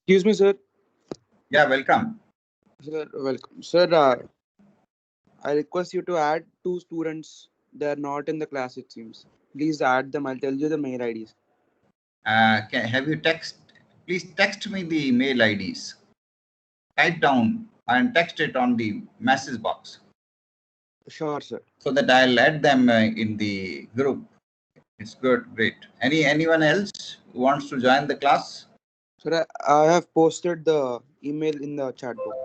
Excuse me, sir. Yeah, welcome. Sir, welcome. Sir, I request you to add two students. They are not in the class, it seems. Please add them. I'll tell you the mail IDs. Have you please text me the mail IDs. Type down and text it on the message box Sure, sir. so that I'll add them in the group. It's good, great. Anyone else who wants to join the class? Sir, I have posted the email in the chat box.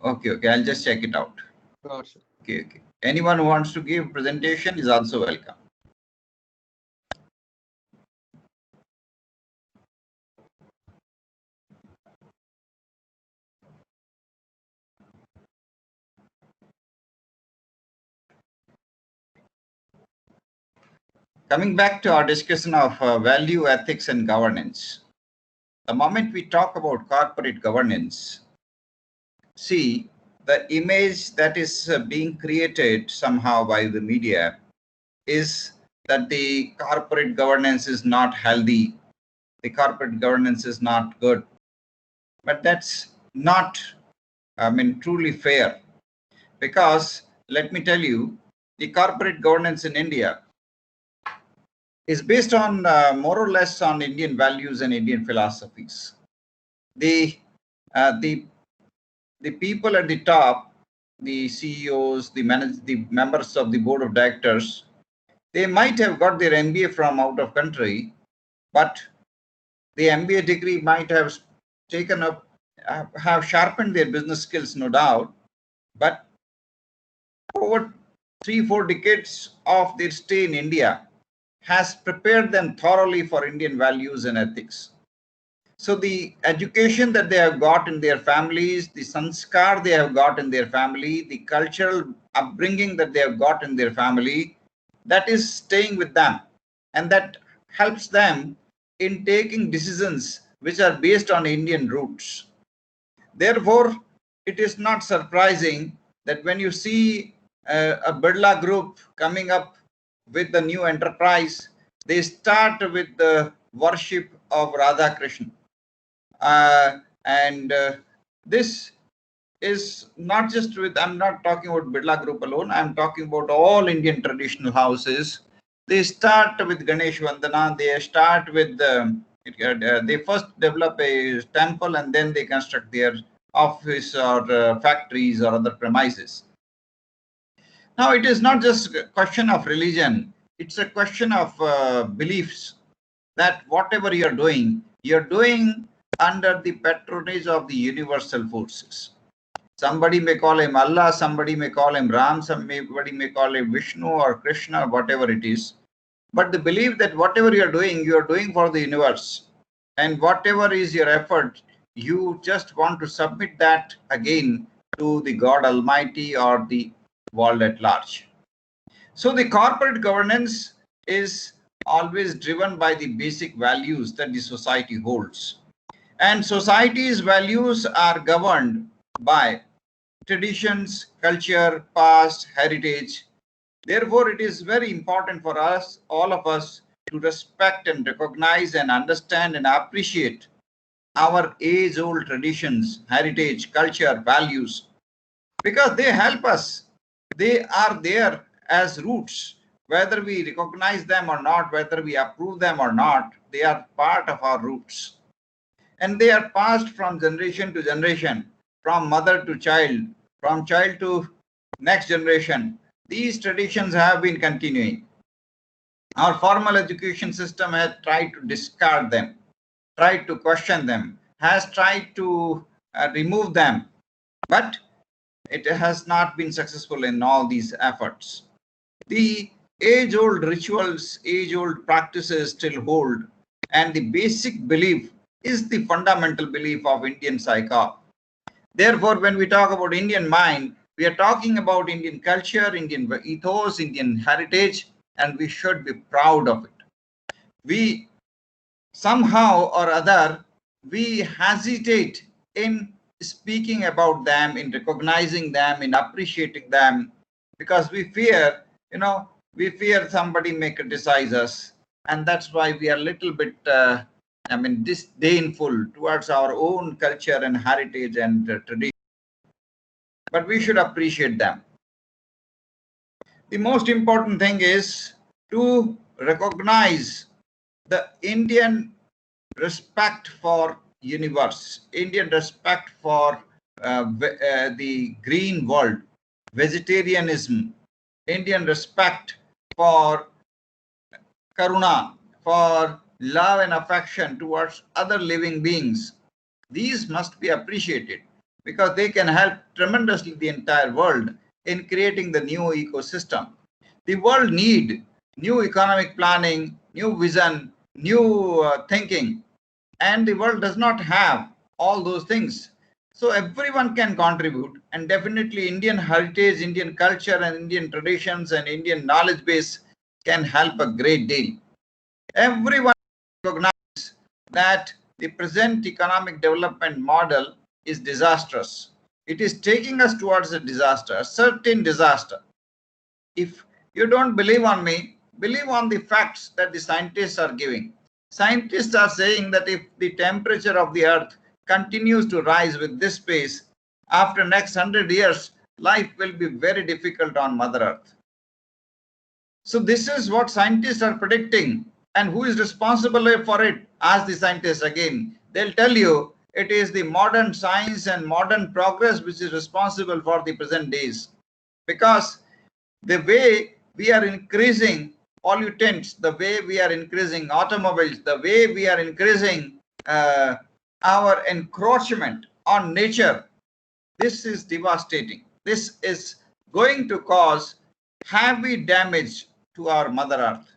Okay, I'll just check it out. Sure, sir. Okay. Anyone who wants to give presentation is also welcome. Coming back to our discussion of value, ethics, and governance. The moment we talk about corporate governance, see, the image that is being created somehow by the media is that the corporate governance is not healthy, the corporate governance is not good. But that's not, truly fair, because let me tell you, the corporate governance in India is based on more or less on Indian values and Indian philosophies. The uh, the the people at the top, the CEOs, the members of the board of directors, they might have got their MBA from out of country, but the MBA degree might have taken up, have sharpened their business skills, no doubt. But over 3-4 decades of their stay in India has prepared them thoroughly for Indian values and ethics. So the education that they have got in their families, the sanskar they have got in their family, the cultural upbringing that they have got in their family, that is staying with them. And that helps them in taking decisions which are based on Indian roots. Therefore, it is not surprising that when you see a Birla group coming up with the new enterprise, they start with the worship of Radha Krishna. And this is not just with, I'm not talking about Birla Group alone, I'm talking about all Indian traditional houses. They start with Ganesh Vandana, they start with, they first develop a temple and then they construct their office or factories or other premises. Now, it is not just a question of religion, it's a question of beliefs that whatever you're doing under the patronage of the universal forces. Somebody may call him Allah, somebody may call him Ram, somebody may call him Vishnu or Krishna, or whatever it is. But the belief that whatever you're doing for the universe. And whatever is your effort, you just want to submit that again to the God Almighty or the world at large. So the corporate governance is always driven by the basic values that the society holds. And society's values are governed by traditions, culture, past, heritage. Therefore, it is very important for us, all of us, to respect and recognize and understand and appreciate our age-old traditions, heritage, culture, values, because they help us. They are there as roots. Whether we recognize them or not, whether we approve them or not, they are part of our roots. And they are passed from generation to generation, from mother to child, from child to next generation. These traditions have been continuing. Our formal education system has tried to discard them, tried to question them, has tried to remove them, but it has not been successful in all these efforts. The age-old rituals, age-old practices still hold, and the basic belief is the fundamental belief of Indian psyche. Therefore, when we talk about Indian mind, we are talking about Indian culture, Indian ethos, Indian heritage, and we should be proud of it. We somehow or other, we hesitate in speaking about them, in recognizing them, in appreciating them, because we fear, we fear somebody may criticize us, and that's why we are a little bit disdainful towards our own culture and heritage and tradition. But we should appreciate them. The most important thing is to recognize the Indian respect for universe, Indian respect for the green world, vegetarianism, Indian respect for karuna, for love and affection towards other living beings. These must be appreciated because they can help tremendously the entire world in creating the new ecosystem. The world need new economic planning, new vision, new thinking, and the world does not have all those things. So everyone can contribute, and definitely Indian heritage, Indian culture, and Indian traditions and Indian knowledge base can help a great deal. Everyone recognizes that the present economic development model is disastrous. It is taking us towards a disaster, a certain disaster. If you don't believe on me, believe on the facts that the scientists are giving. Scientists are saying that if the temperature of the earth continues to rise with this pace, after next 100 years, life will be very difficult on Mother Earth. So this is what scientists are predicting. And who is responsible for it? Ask the scientists again. They'll tell you it is the modern science and modern progress which is responsible for the present days. Because the way we are increasing pollutants, the way we are increasing automobiles, the way we are increasing our encroachment on nature, this is devastating. This is going to cause heavy damage to our Mother Earth.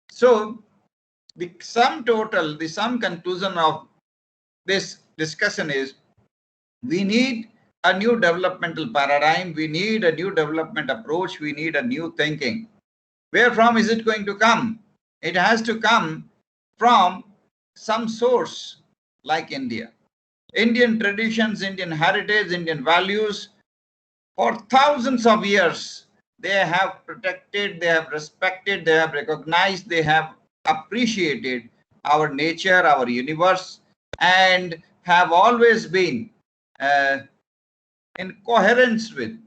So the sum conclusion of this discussion is we need a new developmental paradigm, we need a new development approach, we need a new thinking. Where from is it going to come? It has to come from some source like India. Indian traditions, Indian heritage, Indian values, for thousands of years, they have protected, they have respected, they have recognized, they have appreciated our nature, our universe, and have always been in coherence with,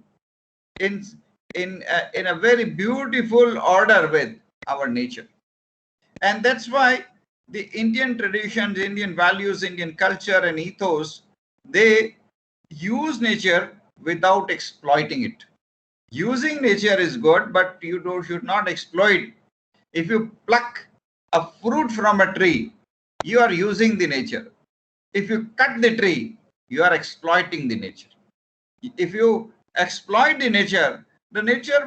in a very beautiful order with our nature. And that's why the Indian traditions, Indian values, Indian culture and ethos, they use nature without exploiting it. Using nature is good, but you should not exploit. If you pluck a fruit from a tree, you are using the nature. If you cut the tree, you are exploiting the nature. If you exploit the nature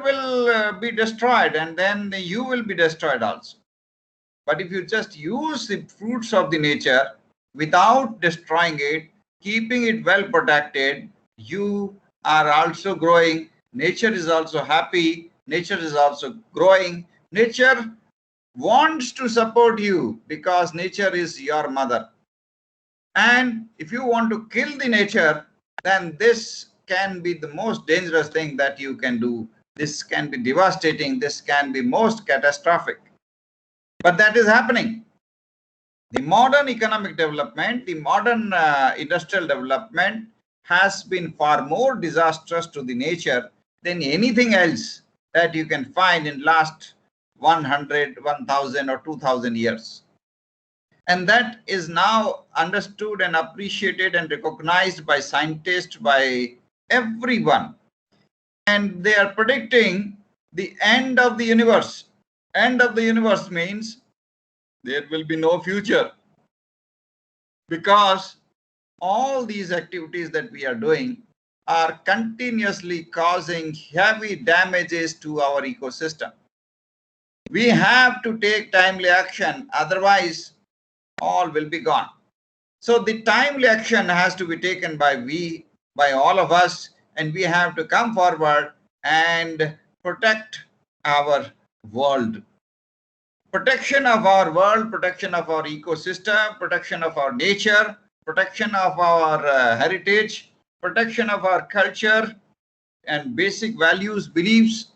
will be destroyed, and then you will be destroyed also. But if you just use the fruits of the nature without destroying it, keeping it well protected, you are also growing. Nature is also happy. Nature is also growing. Nature wants to support you because nature is your mother. And if you want to kill the nature, then this can be the most dangerous thing that you can do. This can be devastating. This can be most catastrophic. But that is happening. The modern economic development, the modern industrial development has been far more disastrous to the nature than anything else that you can find in last 100, 1000 or 2000 years. And that is now understood and appreciated and recognized by scientists, by everyone. And they are predicting the end of the universe. End of the universe means there will be no future, because all these activities that we are doing are continuously causing heavy damages to our ecosystem. We have to take timely action, otherwise all will be gone. So the timely action has to be taken by all of us, and we have to come forward and protect our world. Protection of our world, protection of our ecosystem, protection of our nature, protection of our heritage, protection of our culture and basic values, beliefs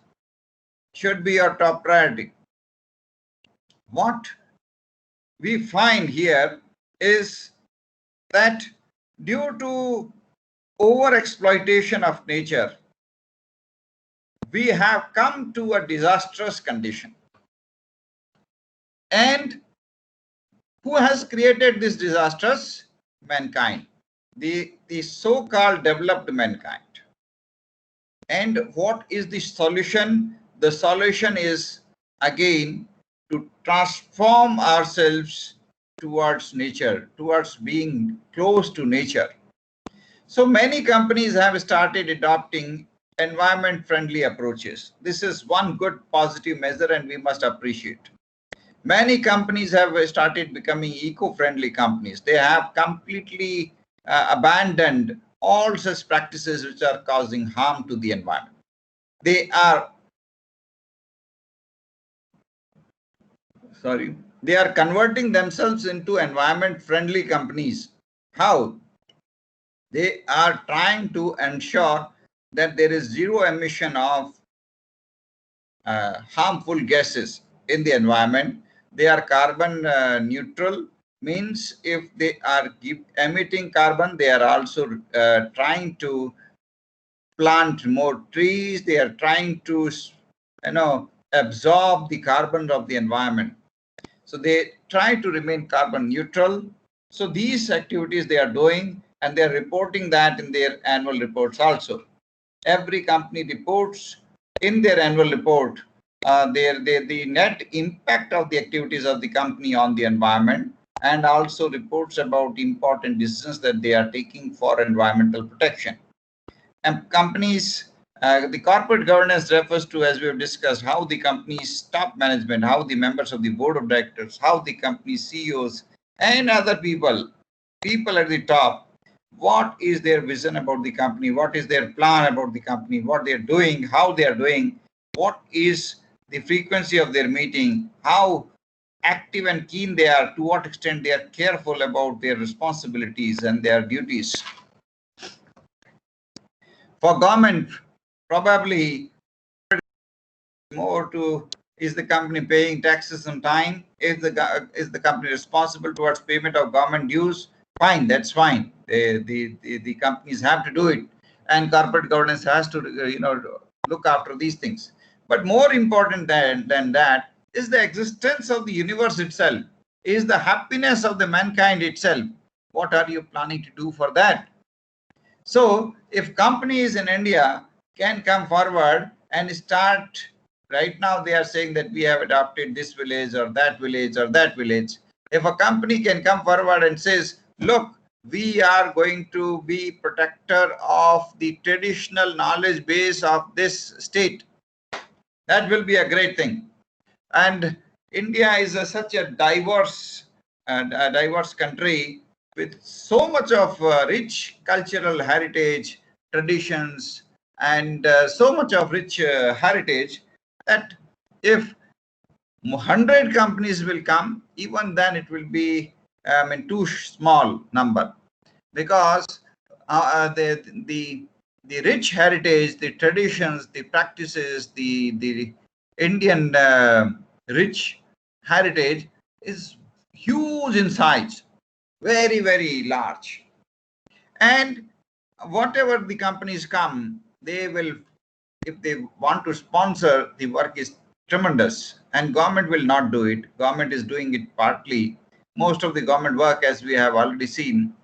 should be our top priority. What we find here is that due to over exploitation of nature, we have come to a disastrous condition. And who has created this disastrous? Mankind, the so-called developed mankind. And what is the solution? The solution is again to transform ourselves towards nature, towards being close to nature. So many companies have started adopting environment friendly approaches. This is one good positive measure and we must appreciate. Many companies have started becoming eco-friendly companies. They have completely abandoned all such practices which are causing harm to the environment. They are converting themselves into environment friendly companies. How? They are trying to ensure that there is zero emission of harmful gases in the environment. They are carbon neutral, means if they are emitting carbon, they are also trying to plant more trees. They are trying to absorb the carbon of the environment. So they try to remain carbon neutral. So these activities they are doing, and they are reporting that in their annual reports also. Every company reports in their annual report the net impact of the activities of the company on the environment, and also reports about important decisions that they are taking for environmental protection. And companies, the corporate governance refers to, as we have discussed, how the company's top management, how the members of the board of directors, how the company CEOs and other people at the top, what is their vision about the company, what is their plan about the company, what they are doing, how they are doing, what is the frequency of their meeting, how active and keen they are, to what extent they are careful about their responsibilities and their duties. For government, probably more to, is the company paying taxes on time? Is the company responsible towards payment of government dues? Fine, that's fine. The companies have to do it, and corporate governance has to look after these things. But more important than that is the existence of the universe itself, is the happiness of the mankind itself. What are you planning to do for that? So if companies in India can come forward and start, right now they are saying that we have adopted this village or that village or that village. If a company can come forward and says, look, we are going to be protector of the traditional knowledge base of this state, that will be a great thing. And India is such a diverse country with so much of rich cultural heritage, traditions, and so much of rich heritage that if 100 companies will come, even then it will be too small number, because the rich heritage, the traditions, the practices, the Indian rich heritage is huge in size, very, very large. And whatever the companies come, they will, if they want to sponsor, the work is tremendous, and government will not do it. Government is doing it partly. Most of the government work, as we have already seen,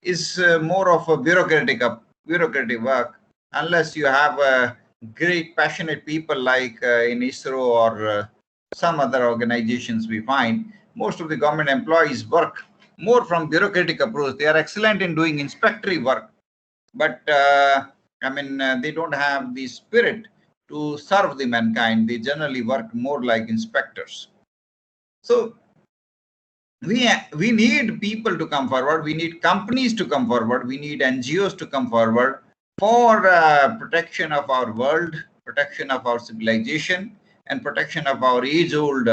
is more of a bureaucratic work, unless you have great passionate people like in ISRO or some other organizations. We find most of the government employees work more from bureaucratic approach. They are excellent in doing inspectory work, but they don't have the spirit to serve the mankind. They generally work more like inspectors. So we need people to come forward, we need companies to come forward, we need NGOs to come forward for protection of our world, protection of our civilization, and protection of our age-old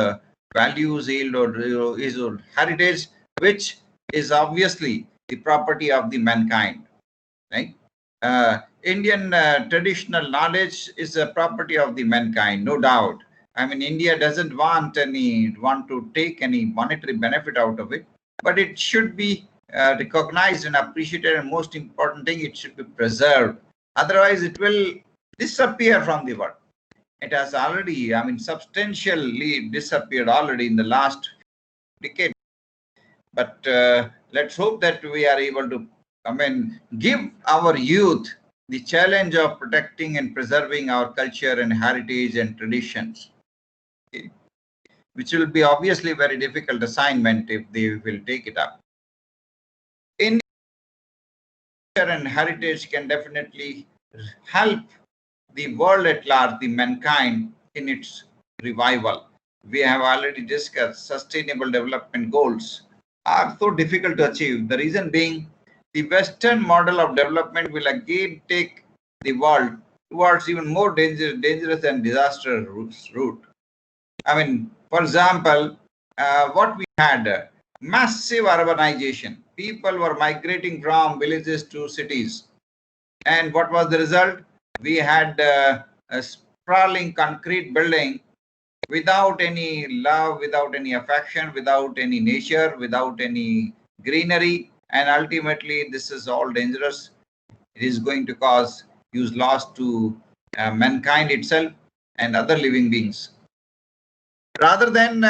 values, age-old heritage, which is obviously the property of the mankind, right? Indian traditional knowledge is a property of the mankind, no doubt. I mean, India doesn't want to take any monetary benefit out of it, but it should be recognized and appreciated, and most important thing, it should be preserved. Otherwise, it will disappear from the world. It has already, I mean, substantially disappeared already in the last decade. But let's hope that we are able to, I mean, give our youth the challenge of protecting and preserving our culture and heritage and traditions, okay, which will be obviously a very difficult assignment if they will take it up. India and heritage can definitely help the world at large, the mankind, in its revival. We have already discussed sustainable development goals are so difficult to achieve. The reason being, the Western model of development will again take the world towards even more dangerous and disastrous route. I mean, for example, what we had massive urbanization. People were migrating from villages to cities. And what was the result? We had a sprawling concrete building without any love, without any affection, without any nature, without any greenery. And ultimately, this is all dangerous. It is going to cause huge loss to mankind itself and other living beings. Rather than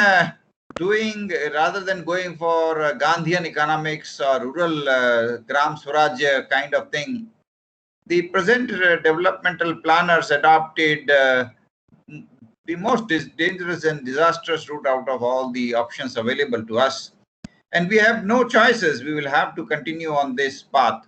rather than going for Gandhian economics or rural Gram Swaraj kind of thing, the present developmental planners adopted the most dangerous and disastrous route out of all the options available to us. And we have no choices. We will have to continue on this path.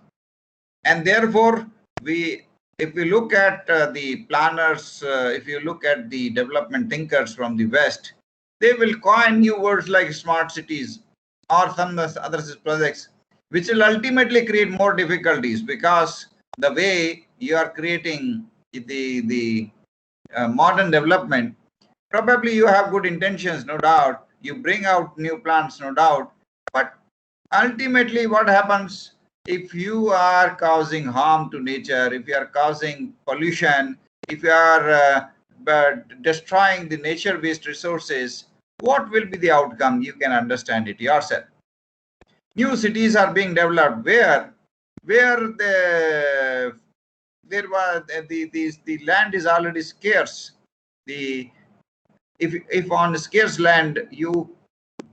And therefore, if we look at the planners, if you look at the development thinkers from the West, they will coin new words like smart cities or some other projects, which will ultimately create more difficulties, because the way you are creating the modern development, probably you have good intentions, no doubt. You bring out new plants, no doubt. But ultimately, what happens if you are causing harm to nature, if you are causing pollution, if you are destroying the nature-based resources? What will be the outcome? You can understand it yourself. New cities are being developed where the land is already scarce. If on scarce land you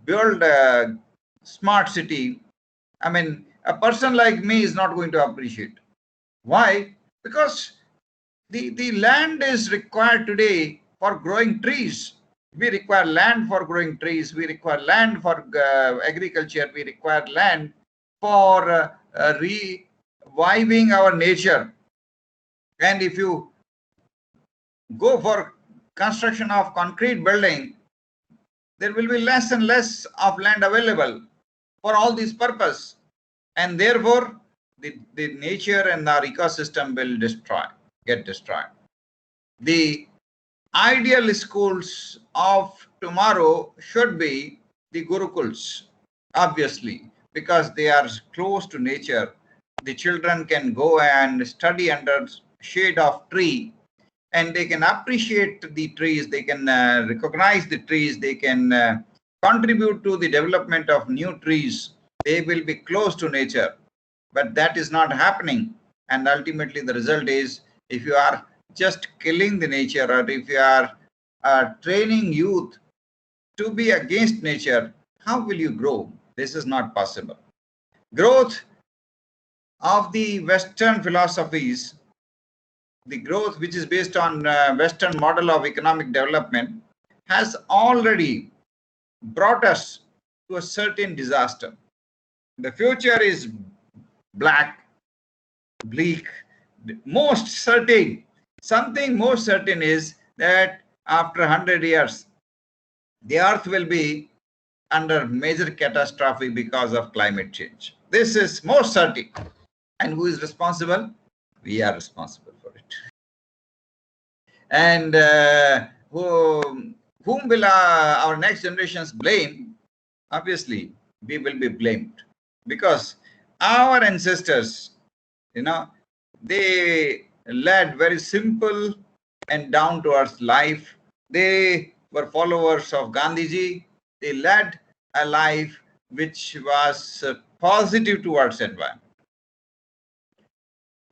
build a smart city, I mean, a person like me is not going to appreciate. Why? Because the land is required today for growing trees. We require land for growing trees. We require land for agriculture. We require land for reviving our nature. And if you go for construction of concrete building, there will be less and less of land available for all these purpose. And therefore, the nature and our ecosystem will get destroyed. The ideal schools of tomorrow should be the Gurukuls, obviously, because they are close to nature. The children can go and study under shade of tree, and they can appreciate the trees, they can recognize the trees, they can contribute to the development of new trees. They will be close to nature. But that is not happening. And ultimately, the result is, if you are just killing the nature, or if you are training youth to be against nature, how will you grow? This is not possible. Growth of the Western philosophies, the growth which is based on Western model of economic development, has already brought us to a certain disaster. The future is black, bleak. Most certain, something most certain is that after 100 years, the earth will be under major catastrophe because of climate change. This is most certain. And who is responsible? We are responsible for it. And whom will our next generations blame? Obviously, we will be blamed, because our ancestors, they led very simple and down to earth life. They were followers of Gandhiji. They led a life which was positive towards environment.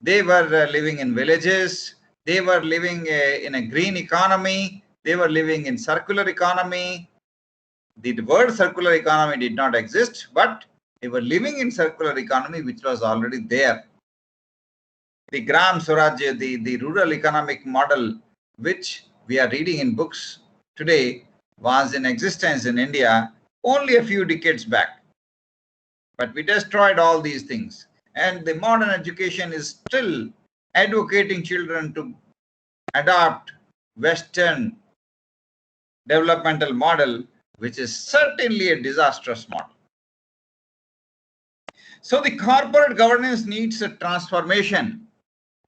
They were living in villages. They were living in a green economy. They were living in circular economy. The word circular economy did not exist, but they were living in circular economy which was already there. The Gram Swaraj, the rural economic model, which we are reading in books today, was in existence in India only a few decades back. But we destroyed all these things. And the modern education is still advocating children to adopt Western developmental model, which is certainly a disastrous model. So the corporate governance needs a transformation.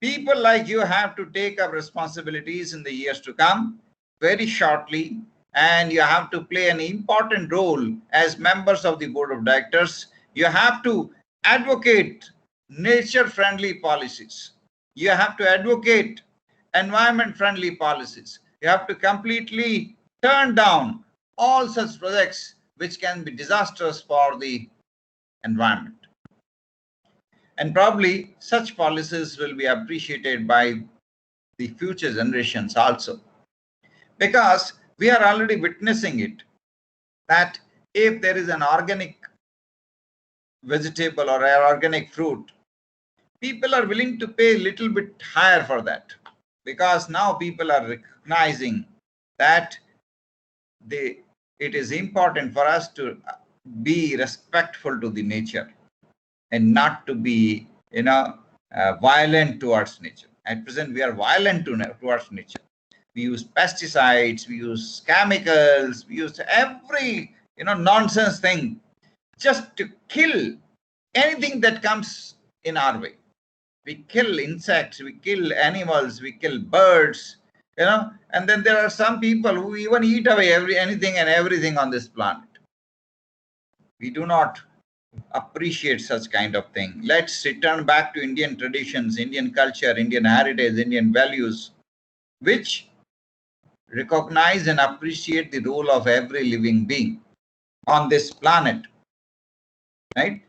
People like you have to take up responsibilities in the years to come very shortly, and you have to play an important role as members of the board of directors. You have to advocate nature-friendly policies. You have to advocate environment-friendly policies. You have to completely turn down all such projects which can be disastrous for the environment. And probably such policies will be appreciated by the future generations also. Because we are already witnessing it, that if there is an organic vegetable or an organic fruit, people are willing to pay a little bit higher for that. Because now people are recognizing that it is important for us to be respectful to the nature and not to be, violent towards nature. At present, we are violent towards nature. We use pesticides, we use chemicals, we use every, nonsense thing just to kill anything that comes in our way. We kill insects, we kill animals, we kill birds, and then there are some people who even eat away anything and everything on this planet. We do not appreciate such kind of thing. Let's return back to Indian traditions, Indian culture, Indian heritage, Indian values, which recognize and appreciate the role of every living being on this planet, right?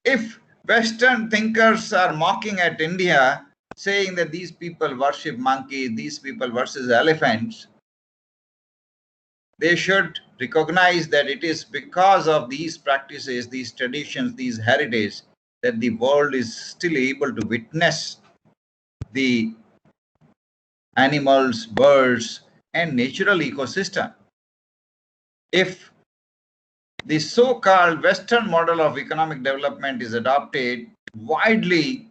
If Western thinkers are mocking at India, saying that these people worship monkeys, these people worship elephants, they should recognize that it is because of these practices, these traditions, these heritage, that the world is still able to witness the animals, birds, and natural ecosystem. If the so-called Western model of economic development is adopted widely,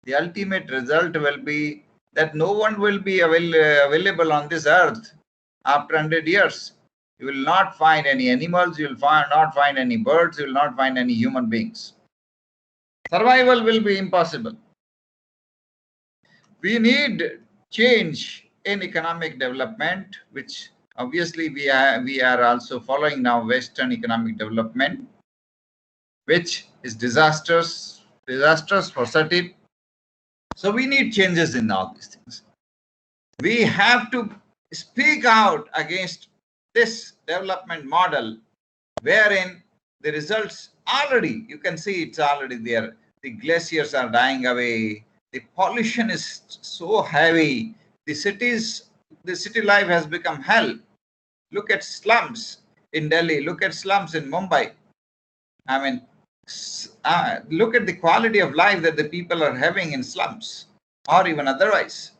the ultimate result will be that no one will be available on this earth after 100 years. You will not find any animals, you will not find any birds, you will not find any human beings. Survival will be impossible. We need change in economic development, which obviously we are also following now Western economic development, which is disastrous for certain. So we need changes in all these things. We have to speak out against this development model, wherein the results already, you can see it's already there. The glaciers are dying away. The pollution is so heavy. The city life has become hell. Look at slums in Delhi. Look at slums in Mumbai. I mean, look at the quality of life that the people are having in slums or even otherwise,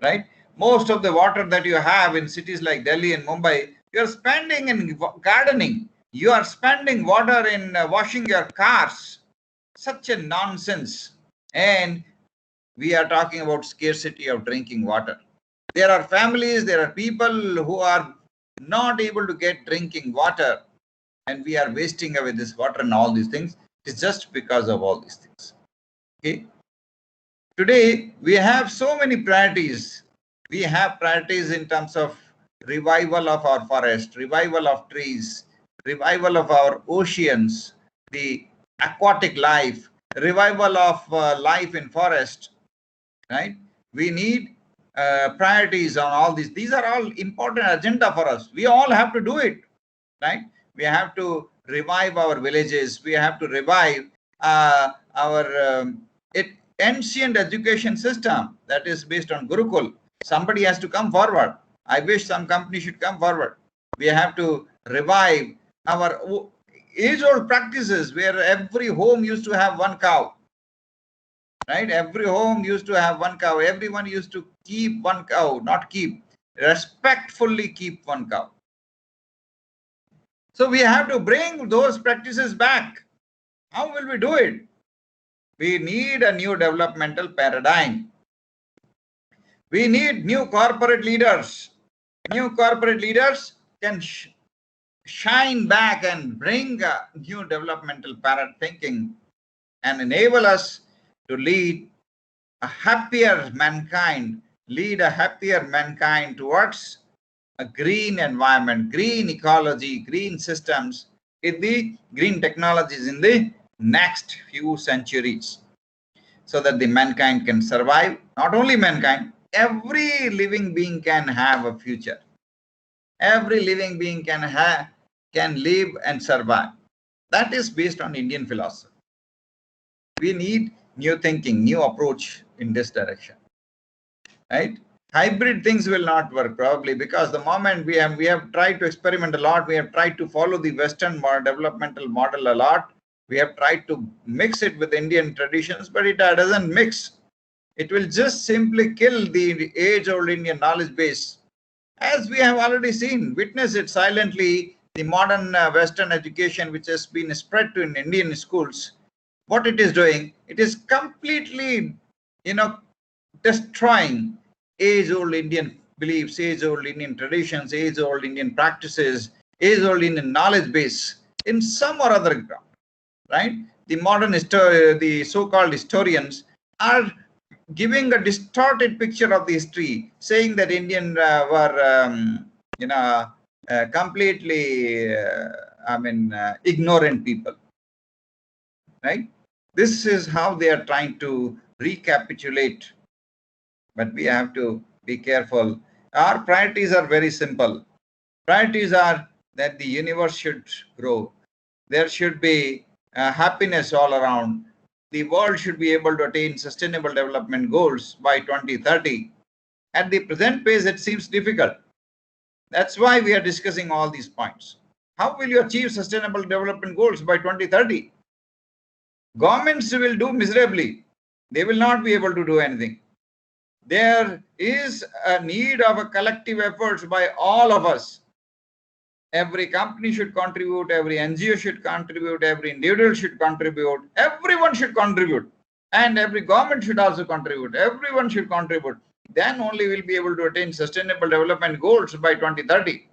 right? Most of the water that you have in cities like Delhi and Mumbai, you're spending in gardening. You are spending water in washing your cars. Such a nonsense. And we are talking about scarcity of drinking water. There are families, there are people who are not able to get drinking water, and we are wasting away this water and all these things. It's just because of all these things. Okay. Today, we have so many priorities. We have priorities in terms of revival of our forest, revival of trees, revival of our oceans, the aquatic life, revival of life in forest, right? We need priorities on all these. These are all important agenda for us. We all have to do it, right? We have to revive our villages. We have to revive our ancient education system that is based on Gurukul. Somebody has to come forward. I wish some company should come forward. We have to revive our age-old practices where every home used to have one cow, right? Every home used to have one cow. Everyone used to keep one cow, not keep, respectfully keep one cow. So we have to bring those practices back. How will we do it? We need a new developmental paradigm. We need new corporate leaders. New corporate leaders can shine back and bring a new developmental thinking and enable us to lead a happier mankind, towards a green environment, green ecology, green systems, in the green technologies in the next few centuries, so that the mankind can survive. Not only mankind, every living being can have a future. Every living being can live and survive. That is based on Indian philosophy. We need new thinking, new approach in this direction, right? Hybrid things will not work probably, because the moment we have tried to experiment a lot, we have tried to follow the Western developmental model a lot. We have tried to mix it with Indian traditions, but it doesn't mix. It will just simply kill the age-old Indian knowledge base, as we have already seen, witness it silently. The modern Western education, which has been spread to in Indian schools, what it is doing, it is completely, destroying age-old Indian beliefs, age-old Indian traditions, age-old Indian practices, age-old Indian knowledge base in some or other ground, right? The modern the so-called historians are giving a distorted picture of the history, saying that Indian were, completely, ignorant people, right? This is how they are trying to recapitulate. But we have to be careful. Our priorities are very simple. Priorities are that the universe should grow. There should be happiness all around. The world should be able to attain sustainable development goals by 2030. At the present pace, it seems difficult. That's why we are discussing all these points. How will you achieve sustainable development goals by 2030? Governments will do miserably. They will not be able to do anything. There is a need of a collective efforts by all of us. Every company should contribute, every NGO should contribute, every individual should contribute, everyone should contribute, and every government should also contribute. Everyone should contribute. Then only we'll be able to attain sustainable development goals by 2030.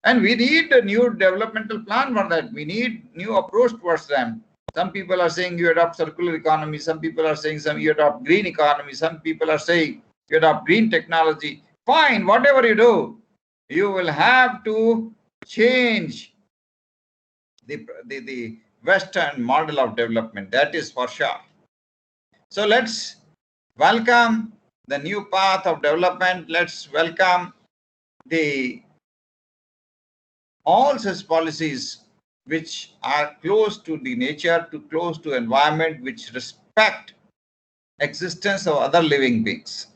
And we need a new developmental plan for that. We need new approach towards them. Some people are saying you adopt circular economy. Some people are saying you adopt green economy. Some people are saying you adopt green technology. Fine, whatever you do, you will have to change the Western model of development. That is for sure. So let's welcome the new path of development. Let's welcome all such policies which are close to the nature, close to environment, which respect existence of other living beings.